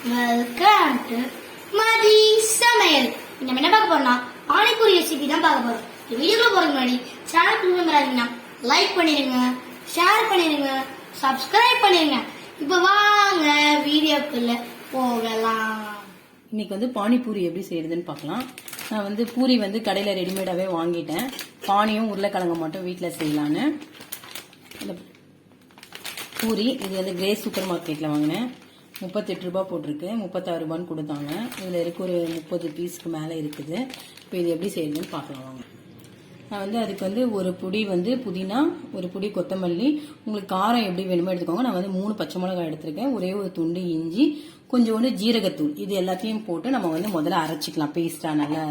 Welcome to மதி சமையல். நம்ம என்ன பார்க்க போறோம்னா பானிபூரி ரெசிபி தான் பார்க்க போறோம். இந்த வீடியோக்குள்ள போறதுக்கு முன்னாடி சேனல் மெம்பராதீங்கன்னா லைக் பண்ணிருங்க, ஷேர் பண்ணிருங்க, சப்ஸ்கிரைப் பண்ணிருங்க. இப்போ வாங்க வீடியோக்குள்ள போகலாம். இன்னைக்கு வந்து பானிபூரி எப்படி செய்யறதுன்னு பார்க்கலாம். நான் வந்து பூரி வந்து கடையில் ரெடிமேடாகவே வாங்கிட்டேன். பானியும் உருளைக்கிழங்கு மட்டும் வீட்டில் செய்யலான்னு. இந்த பூரி இது வந்து கிரே சூப்பர் மார்க்கெட்டில் வாங்கினேன். 38 ரூபா போட்டிருக்கு, 36 ரூபான்னு கொடுத்தாங்க. இதில் இருக்க ஒரு 30 பீஸ்க்கு மேலே இருக்குது. இப்போ இது எப்படி செய்யறதுன்னு பார்க்கலாம் வாங்க. நான் வந்து அதுக்கு வந்து ஒரு புடி வந்து புதினா, ஒரு புடி கொத்தமல்லி, உங்களுக்கு காரம் எப்படி வேணுமோ எடுத்துக்கோங்க. நான் வந்து 3 பச்சை மிளகாய் எடுத்திருக்கேன், ஒரே ஒரு துண்டு இஞ்சி, கொஞ்சோண்டு ஜீரகத்தூள், இது எல்லாத்தையும் போட்டு நம்ம வந்து முதல்ல அரைச்சிக்கலாம் பேஸ்டா நல்லா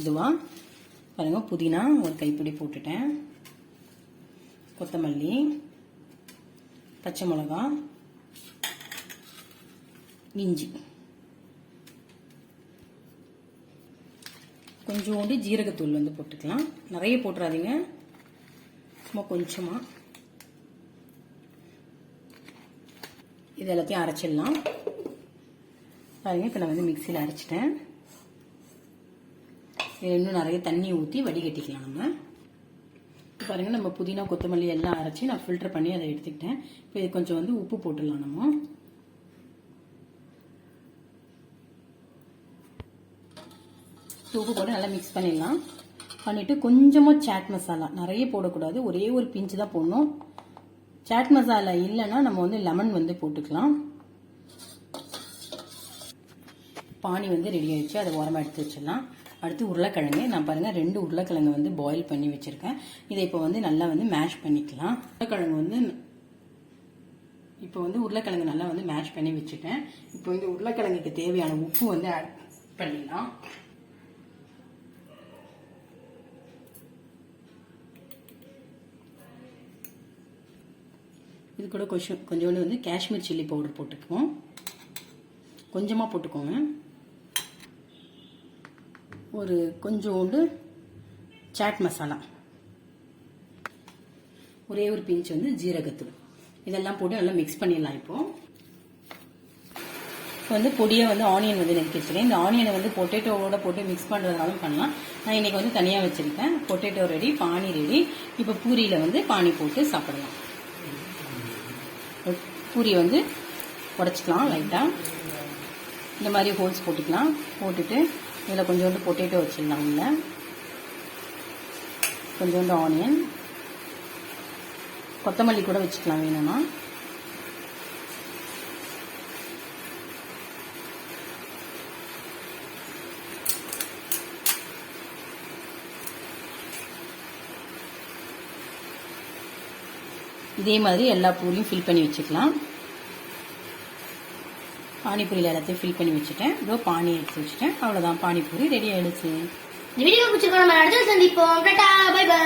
இதுவா. பாருங்க, புதினா ஒரு கைப்பிடி போட்டுட்டேன், கொத்தமல்லி, பச்சை மிளகா, இஞ்சி, கொஞ்சோண்டு ஜீரகத்தூள் வந்து போட்டுக்கலாம். நிறைய போட்டுறாதீங்க, சும்மா கொஞ்சமா. இது எல்லாத்தையும் அரைச்சிடலாம். பாருங்க, இப்போ நான் வந்து மிக்சியில் அரைச்சிட்டேன். இன்னும் நிறைய தண்ணி ஊற்றி வடிகட்டிக்கலாம் நம்ம. பாருங்க, நம்ம புதினா கொத்தமல்லி எல்லாம் அரைச்சி நான் ஃபில்டர் பண்ணி அதை எடுத்துக்கிட்டேன். இப்போ இது கொஞ்சம் வந்து உப்பு போட்டுடலாம். நம்ம உப்பு போட்டு நல்லா மிக்ஸ் பண்ணிடலாம். பண்ணிட்டு கொஞ்சமாக சாட் மசாலா, நிறைய போடக்கூடாது, ஒரே ஒரு பிஞ்சு தான் போடணும். சாட் மசாலா இல்லைன்னா நம்ம வந்து லெமன் வந்து போட்டுக்கலாம். பானி வந்து ரெடி ஆயிடுச்சு, அதை ஓரமாக எடுத்து வச்சிடலாம். அடுத்து உருளைக்கிழங்கு, நான் பாருங்க 2 உருளைக்கிழங்கு வந்து பாயில் பண்ணி வச்சிருக்கேன். இதை இப்போ வந்து நல்லா வந்து மேஷ் பண்ணிக்கலாம். உருளைக்கிழங்கு வந்து இப்போ வந்து உருளைக்கிழங்கு நல்லா வந்து மேஷ் பண்ணி வச்சுட்டேன். இப்போ இந்த உருளைக்கிழங்குக்கு தேவையான உப்பு வந்து ஆட் பண்ணிடலாம். இது கூட கொஞ்சோண்டு வந்து காஷ்மீர் சில்லி பவுடர் போட்டுக்குவோம், கொஞ்சமாக போட்டுக்கோங்க. ஒரு கொஞ்சோண்டு சாட் மசாலா, ஒரே ஒரு பிஞ்ச் வந்து ஜீரகத்தூள், இதெல்லாம் போட்டு நல்லா மிக்ஸ் பண்ணிடலாம். இப்போ வந்து பொடியை வந்து ஆனியன் வந்து நெருக்கி வச்சுருக்கேன். இந்த ஆனியனை வந்து பொட்டேட்டோவோட போட்டு மிக்ஸ் பண்ணுறதுனாலும் பண்ணலாம். நான் இன்னைக்கு வந்து தனியாக வச்சுருக்கேன். பொட்டேட்டோ ரெடி, பானி ரெடி. இப்போ பூரியில் வந்து பானி போட்டு சாப்பிடலாம். பூரியை வந்து உடைச்சிக்கலாம் லைட்டாக, இந்த மாதிரி ஹோல்ஸ் போட்டுக்கலாம். போட்டுட்டு இதில் கொஞ்சோண்டு பொட்டேட்டோ வச்சிடலாம். உள்ள கொஞ்சோண்டு ஆனியன், கொத்தமல்லி கூட வச்சுக்கலாம் வேணும்னா. இதே மாதிரி எல்லா பூரியும் ஃபில் பண்ணி வச்சுக்கலாம். பானிபூரியில் எல்லாத்தையும் ஃபில் பண்ணி வச்சுட்டேன். இதோ பானி எடுத்து வச்சுட்டேன். அவ்வளோதான், பானிபூரி ரெடி ஆயிடுச்சு. இந்த வீடியோ பிடிச்சிருக்கோம். நம்ம அடுத்து சந்திப்போம். டாடா, பை பை.